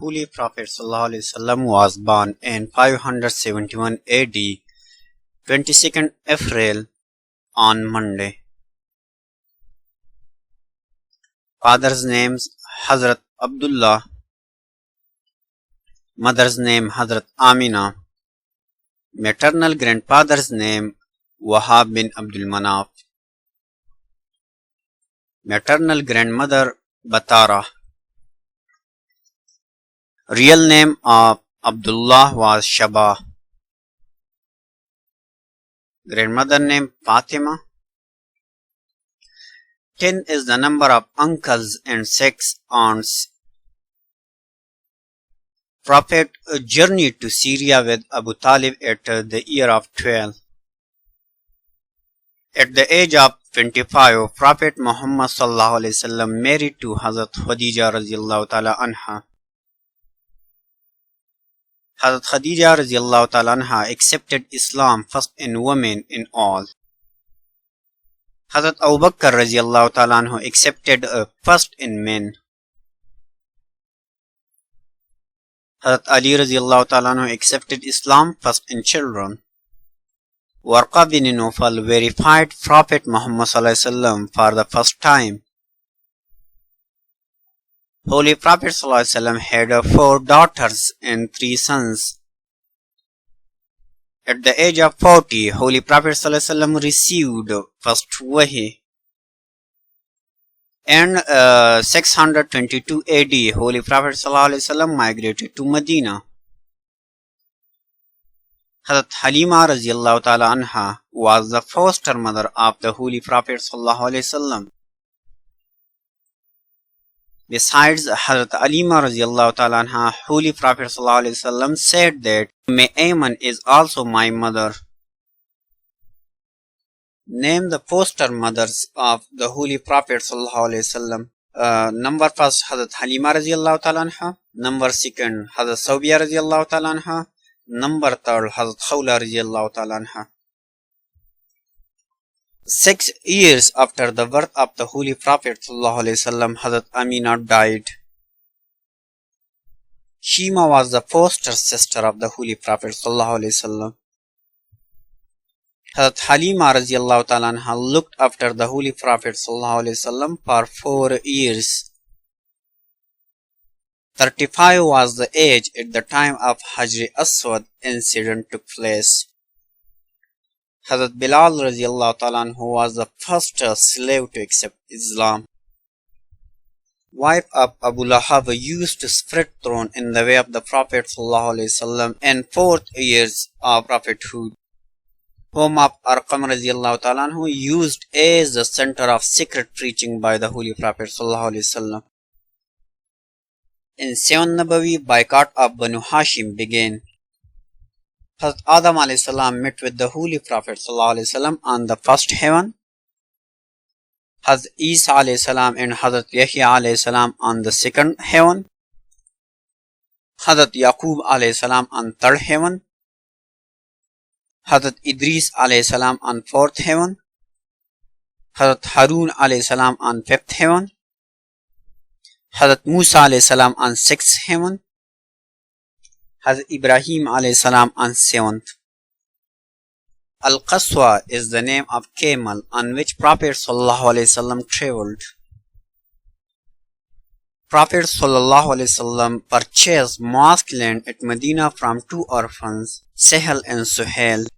Holy Prophet ﷺ was born in 571 AD, 22nd April on Monday. Father's names Hazrat Abdullah, mother's name Hazrat Amina, maternal grandfather's name Wahab bin Abdul Manaf, maternal grandmother Batara. Real name of Abdullah was Shaba. Grandmother name Fatima. 10 is the number of uncles and 6 aunts. Prophet journeyed to Syria with Abu Talib at the year of 12. At the age of 25, Prophet Muhammad ﷺ married to Hazrat Khadija radiallahu ta'ala anha. Hazrat Khadija radiallahu ta'ala anha accepted Islam first in women in all. Hazrat Abu Bakr radiallahu ta'ala anhu accepted first in men. Hazrat Ali radiallahu ta'ala anhu accepted Islam first in children. Warqa bin Nawfal verified Prophet Muhammad ﷺ for the first time. Holy Prophet ﷺ had 4 daughters and 3 sons. At the age of 40, Holy Prophet ﷺ received first Wahi. And 622 AD, Holy Prophet ﷺ migrated to Medina. Hazrat Halima radiallahu ta'ala anha was the foster mother of the Holy Prophet ﷺ. Besides Hazrat Halima radiallahu ta'ala anha, Holy Prophet ﷺ said that Ayman is also my mother. Name the foster mothers of the Holy Prophet ﷺ. Number first Hazrat Halima radiallahu ta'ala anha. Number second Hazrat Sawbiya radiallahu ta'ala anha. Number third Hazrat Khawla radiallahu ta'ala anha. 6 years after the birth of the Holy Prophet ﷺ, Hazrat Amina died. Shima was the foster sister of the Holy Prophet ﷺ. Hazrat Halima radiallahu ta'ala anha looked after the Holy Prophet ﷺ for 4 years. 35 was the age at the time of Hajr Aswad incident took place. Hazrat Bilal radiallahu ta'ala anhu was the first slave to accept Islam. Wife of Abu Lahab used to spread thorn in the way of the Prophet ﷺ in 4th years of prophethood. Home of Arqam radiallahu ta'ala anhu used as the center of secret preaching by the Holy Prophet ﷺ. In 7 Nabawi, boycott of Banu Hashim began. Hazrat Adam a.s. met with the Holy Prophet ﷺ on the first heaven. Hazrat Isa a.s. and Hazrat Yahya a.s. on the second heaven. Hazrat Yaqub a.s. on third heaven. Hazrat Idris a.s. on fourth heaven. Hazrat Harun a.s. on fifth heaven. Hazrat Musa a.s. on sixth heaven. Hazrat Ibrahim a.s. on 7th. Al-Qaswa is the name of camel on which Prophet ﷺ traveled. Prophet ﷺ purchased mosque land at Medina from 2 orphans, Sahel and Suhail.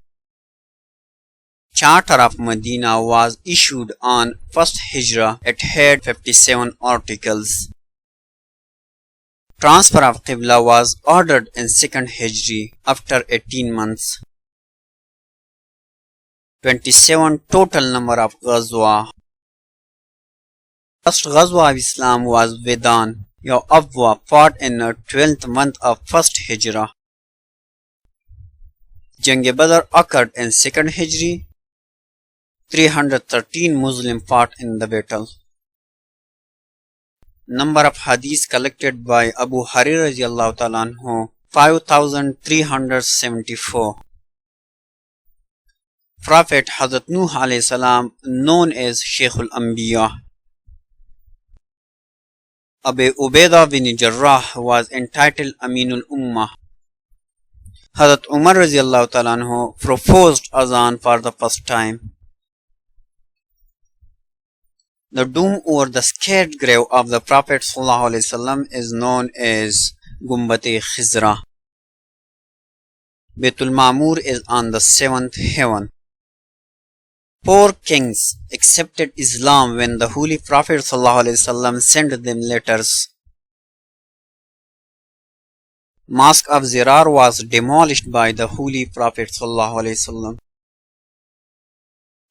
Charter of Medina was issued on first Hijrah. It had 57 articles. Transfer of Qibla was ordered in 2nd Hijri after 18 months. 27 total number of Ghazwa. First Ghazwa of Islam was Vedan, ya Abwa, fought in the 12th month of 1st Hijrah. Jang-e-Badr occurred in 2nd Hijri. 313 Muslims fought in the battle. Number of hadiths collected by Abu Hurairah radiallahu ta'ala anhu, 5374. Prophet Hazrat Nuh alayhi salam, known as Sheikhul Anbiya. Abu Ubaidah bin Jarrah was entitled Aminul Ummah. Hazrat Umar radiallahu ta'ala anhu proposed azan for the first time. The dome over the scared grave of the Prophet ﷺ is known as Gumbat-e Khizra. Baitul Ma'mur is on the seventh heaven. 4 kings accepted Islam when the Holy Prophet ﷺ sent them letters. Mosque of Zirar was demolished by the Holy Prophet ﷺ.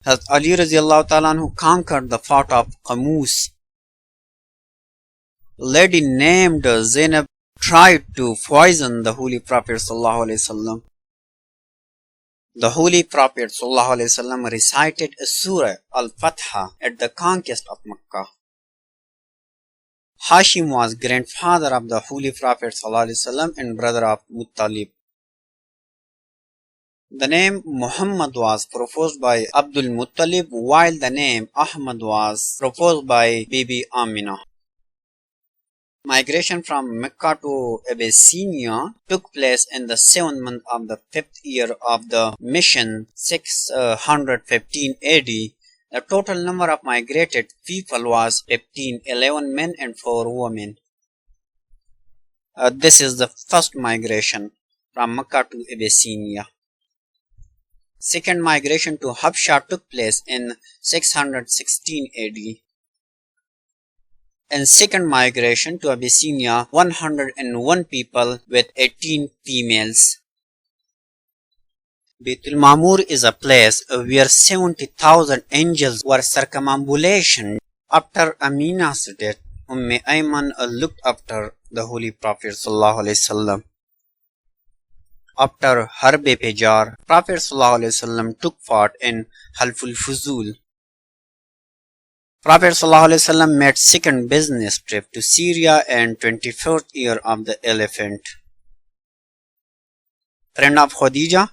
Hazrat Ali radiallahu ta'ala anhu conquered the fort of Qamus. A lady named Zainab tried to poison the Holy Prophet ﷺ. The Holy Prophet ﷺ recited Surah Al-Fatha at the conquest of Makkah. Hashim was grandfather of the Holy Prophet ﷺ and brother of Muttalib. The name Muhammad was proposed by Abdul Muttalib, while the name Ahmad was proposed by Bibi Amina. Migration from Mecca to Abyssinia took place in the 7th month of the 5th year of the mission, 615 AD. The total number of migrated people was 15, 11 men and 4 women. This is the first migration from Mecca to Abyssinia. Second migration to Habsha took place in 616 AD. And second migration to Abyssinia, 101 people with 18 females. Baitul Ma'mur is a place where 70,000 angels were circumambulation. After Amina's death, Ayman looked after the Holy Prophet ﷺ. After Harb-e Fajar, Prophet ﷺ took part in Halful Fuzul. Prophet ﷺ made second business trip to Syria and 24th year of the elephant. Friend of Khadija,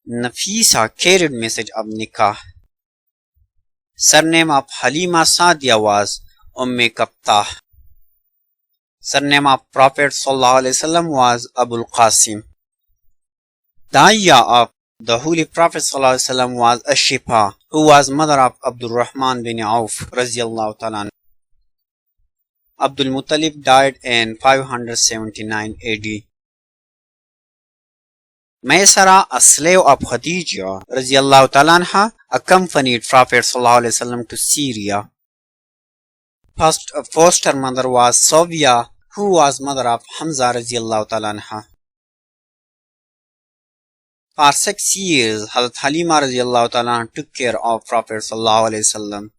Nafisa carried message of Nikah. Surname of Halima Sadiya was Kaptah. Surname of Prophet ﷺ was Abul Qasim. Daya of the Holy Prophet ﷺ was Ashifa, who was mother of Abdul Rahman bin Auf radiallahu ta'ala. Abdul Muttalib died in 579 AD. Maysara, a slave of Khadija radiallahu ta'ala, accompanied Prophet ﷺ to Syria. First foster mother was Sofia, who was mother of Hamza radiallahu ta'ala. For 6 years, Hazrat Halima radiallahu ta'ala took care of Prophet sallallahu alaihi wasallam.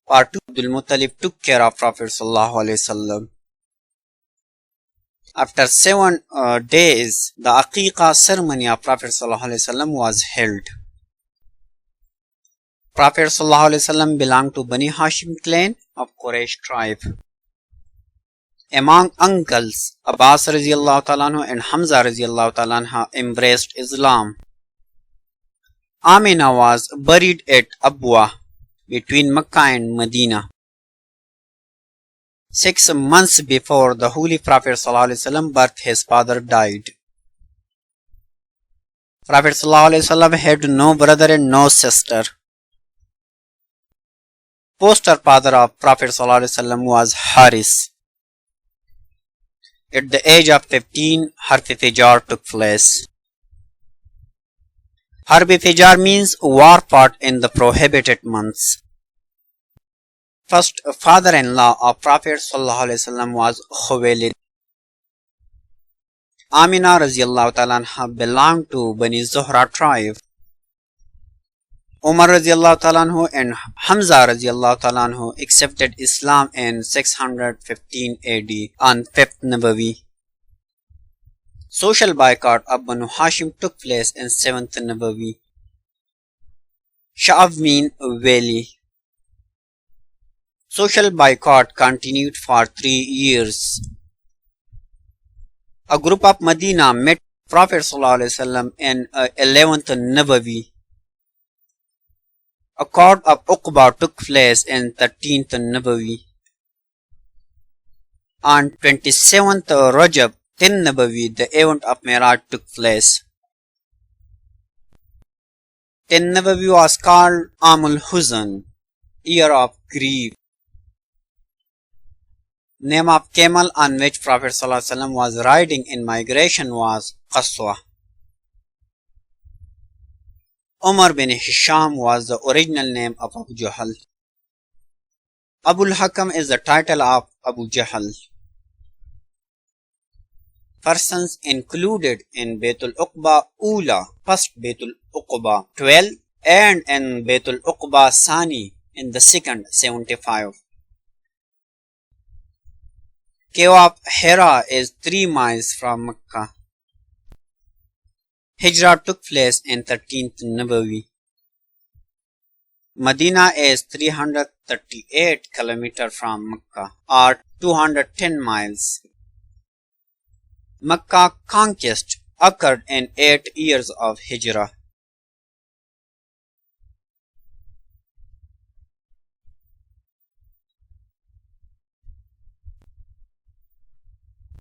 For 2, Abdul Muttalib took care of Prophet sallallahu alaihi wasallam. After 7 days, the Aqiqah ceremony of Prophet sallallahu alaihi wasallam was held. Prophet sallallahu alaihi wasallam belonged to Bani Hashim clan of Quraysh tribe. Among uncles, Abbas radiallahu ta'ala and Hamza radiallahu ta'ala embraced Islam. Amina was buried at Abwa between Mecca and Medina. 6 months before the Holy Prophet sallallahu alaihi wasallam birth, his father died. Prophet sallallahu alaihi wasallam had no brother and no sister. Foster father of Prophet sallallahu alaihi wasallam was Haris. At the age of 15, Harb-e Fajar took place. Harb-e Fajar means war fought in the prohibited months. First father-in-law of Prophet ﷺ was Khuwaylid. Amina radiallahu ta'ala belonged to Bani Zuhra tribe. Umar radiallahu ta'ala and Hamza radiallahu ta'ala accepted Islam in 615 AD on 5th Nabawi. Social boycott of Banu Hashim took place in 7th Nabawi. Sha'ab mean valley. Social boycott continued for 3 years. A group of Medina met Prophet ﷺ in 11th Nabawi. A court of Uqba took place in 13th Nabawi. On 27th Rajab 10 Nabawi, the event of Miraj took place. 10 Nabawi was called Amul Huzn, year of grief. Name of camel on which Prophet ﷺ was riding in migration was Qaswa. Umar bin Hisham was the original name of Abu Jahl. Abul Hakam is the title of Abu Jahl. Persons included in Baytul Uqba Ula, first Baytul Uqba 12, and in Baytul Uqba Sani in the second 75. Cave of Hira is 3 miles from Mecca. Hijrah took place in 13th Nabawi. Medina is 338 km from Mecca, or 210 miles. Mecca conquest occurred in 8 years of Hijrah.